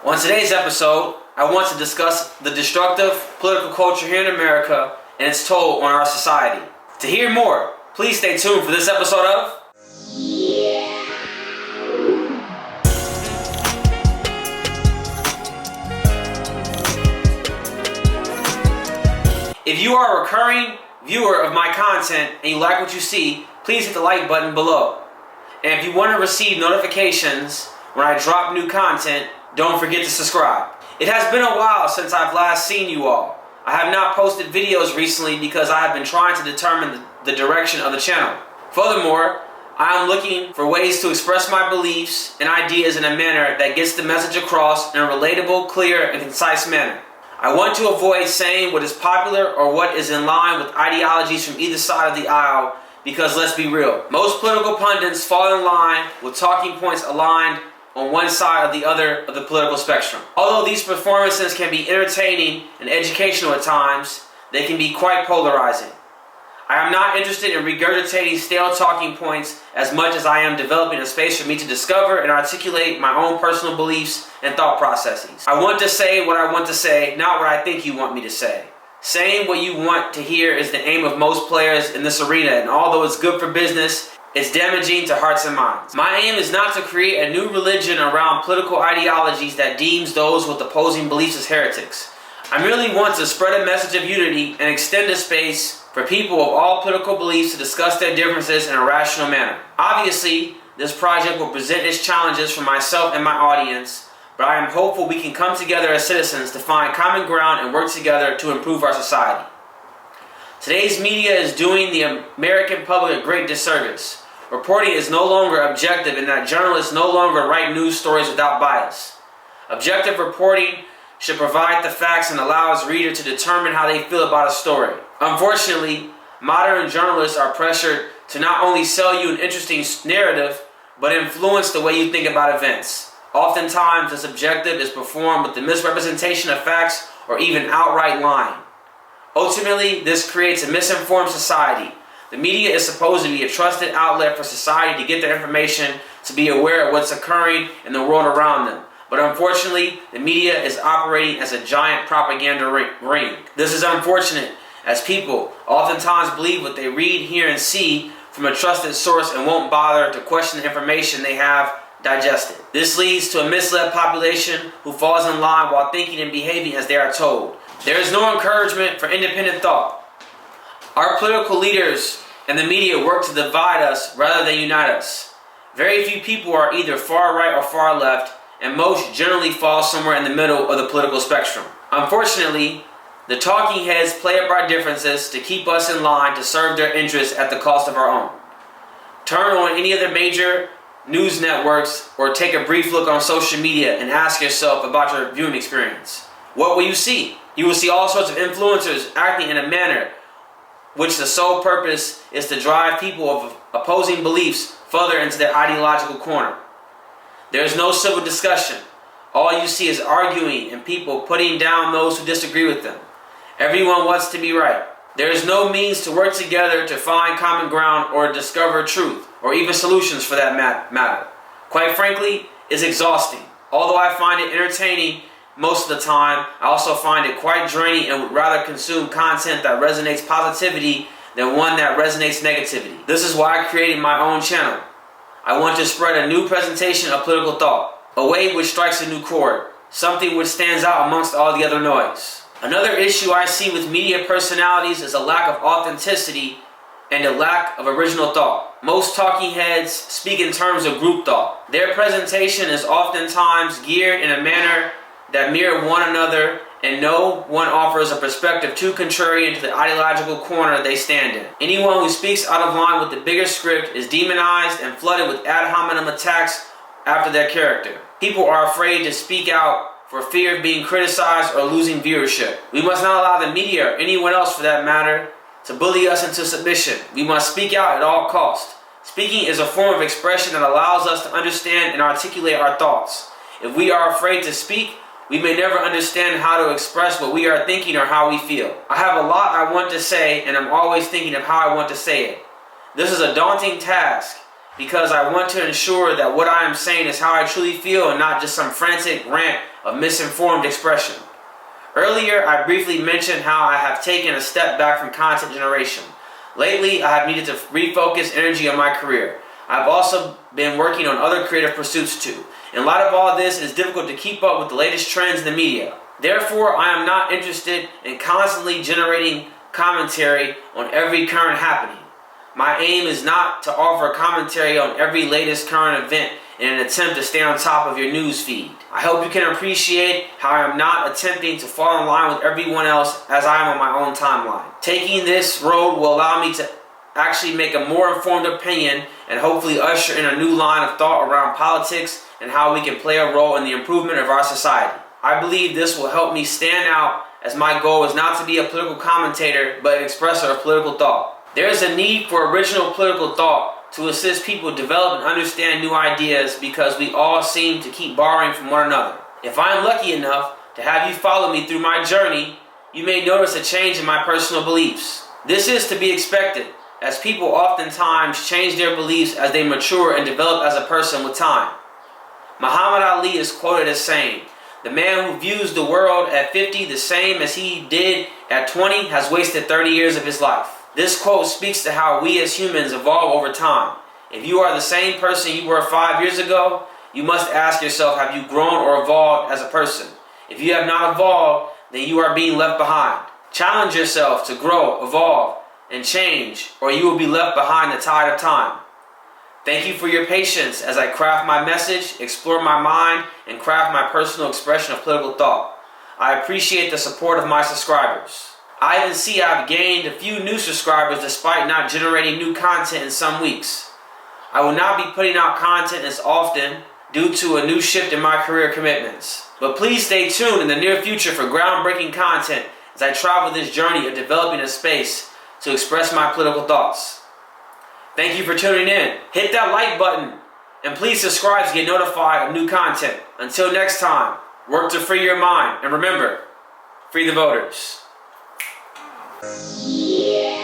On today's episode, I want to discuss the destructive political culture here in America and its toll on our society. To hear more, please stay tuned for this episode of If you are a recurring viewer of my content and you like what you see, please hit the like button below. And if you want to receive notifications when I drop new content, don't forget to subscribe. It has been a while since I've last seen you all. I have not posted videos recently because I have been trying to determine the direction of the channel. Furthermore, I am looking for ways to express my beliefs and ideas in a manner that gets the message across in a relatable, clear, and concise manner. I want to avoid saying what is popular or what is in line with ideologies from either side of the aisle because let's be real, most political pundits fall in line with talking points aligned on one side or the other of the political spectrum. Although these performances can be entertaining and educational at times, they can be quite polarizing. I am not interested in regurgitating stale talking points as much as I am developing a space for me to discover and articulate my own personal beliefs and thought processes. I want to say what I want to say, not what I think you want me to say. Saying what you want to hear is the aim of most players in this arena, and although it's good for business, it's damaging to hearts and minds. My aim is not to create a new religion around political ideologies that deems those with opposing beliefs as heretics. I merely want to spread a message of unity and extend a space for people of all political beliefs to discuss their differences in a rational manner. Obviously, this project will present its challenges for myself and my audience, but I am hopeful we can come together as citizens to find common ground and work together to improve our society. Today's media is doing the American public a great disservice. Reporting is no longer objective in that journalists no longer write news stories without bias. Objective reporting should provide the facts and allow its reader to determine how they feel about a story. Unfortunately, modern journalists are pressured to not only sell you an interesting narrative, but influence the way you think about events. Oftentimes, this objective is performed with the misrepresentation of facts or even outright lying. Ultimately, this creates a misinformed society. The media is supposed to be a trusted outlet for society to get their information, to be aware of what's occurring in the world around them. But unfortunately, the media is operating as a giant propaganda ring. This is unfortunate, as people oftentimes believe what they read, hear, and see from a trusted source and won't bother to question the information they have digested. This leads to a misled population who falls in line while thinking and behaving as they are told. There is no encouragement for independent thought. Our political leaders and the media work to divide us rather than unite us. Very few people are either far right or far left, and most generally fall somewhere in the middle of the political spectrum. Unfortunately, the talking heads play up our differences to keep us in line to serve their interests at the cost of our own. Turn on any of the major news networks or take a brief look on social media and ask yourself about your viewing experience. What will you see? You will see all sorts of influencers acting in a manner which the sole purpose is to drive people of opposing beliefs further into their ideological corner. There is no civil discussion. All you see is arguing and people putting down those who disagree with them. Everyone wants to be right. There is no means to work together to find common ground or discover truth, or even solutions for that matter. Quite frankly, it's exhausting. Although I find it entertaining most of the time, I also find it quite draining and would rather consume content that resonates positivity than one that resonates negativity. This is why I created my own channel. I want to spread a new presentation of political thought, a wave which strikes a new chord, something which stands out amongst all the other noise. Another issue I see with media personalities is a lack of authenticity and a lack of original thought. Most talking heads speak in terms of group thought. Their presentation is oftentimes geared in a manner that mirror one another, and no one offers a perspective too contrarian to the ideological corner they stand in. Anyone who speaks out of line with the bigger script is demonized and flooded with ad hominem attacks after their character. People are afraid to speak out for fear of being criticized or losing viewership. We must not allow the media or anyone else for that matter to bully us into submission. We must speak out at all costs. Speaking is a form of expression that allows us to understand and articulate our thoughts. If we are afraid to speak, we may never understand how to express what we are thinking or how we feel. I have a lot I want to say, and I'm always thinking of how I want to say it. This is a daunting task because I want to ensure that what I am saying is how I truly feel and not just some frantic rant of misinformed expression. Earlier, I briefly mentioned how I have taken a step back from content generation. Lately, I have needed to refocus energy on my career. I've also been working on other creative pursuits too. In light of all this, it is difficult to keep up with the latest trends in the media. Therefore, I am not interested in constantly generating commentary on every current happening. My aim is not to offer commentary on every latest current event in an attempt to stay on top of your news feed. I hope you can appreciate how I am not attempting to fall in line with everyone else as I am on my own timeline. Taking this road will allow me to actually make a more informed opinion and hopefully usher in a new line of thought around politics and how we can play a role in the improvement of our society. I believe this will help me stand out, as my goal is not to be a political commentator but an expresser of political thought. There is a need for original political thought to assist people develop and understand new ideas, because we all seem to keep borrowing from one another. If I am lucky enough to have you follow me through my journey, you may notice a change in my personal beliefs. This is to be expected, as people oftentimes change their beliefs as they mature and develop as a person with time. Muhammad Ali is quoted as saying, "The man who views the world at 50 the same as he did at 20 has wasted 30 years of his life." This quote speaks to how we as humans evolve over time. If you are the same person you were 5 years ago, you must ask yourself, have you grown or evolved as a person? If you have not evolved, then you are being left behind. Challenge yourself to grow, evolve, and change, or you will be left behind the tide of time. Thank you for your patience as I craft my message, explore my mind, and craft my personal expression of political thought. I appreciate the support of my subscribers. I even see I've gained a few new subscribers despite not generating new content in some weeks. I will not be putting out content as often due to a new shift in my career commitments. But please stay tuned in the near future for groundbreaking content as I travel this journey of developing a space to express my political thoughts. Thank you for tuning in. Hit that like button and please subscribe to get notified of new content. Until next time, work to free your mind, and remember, free the voters. Yeah.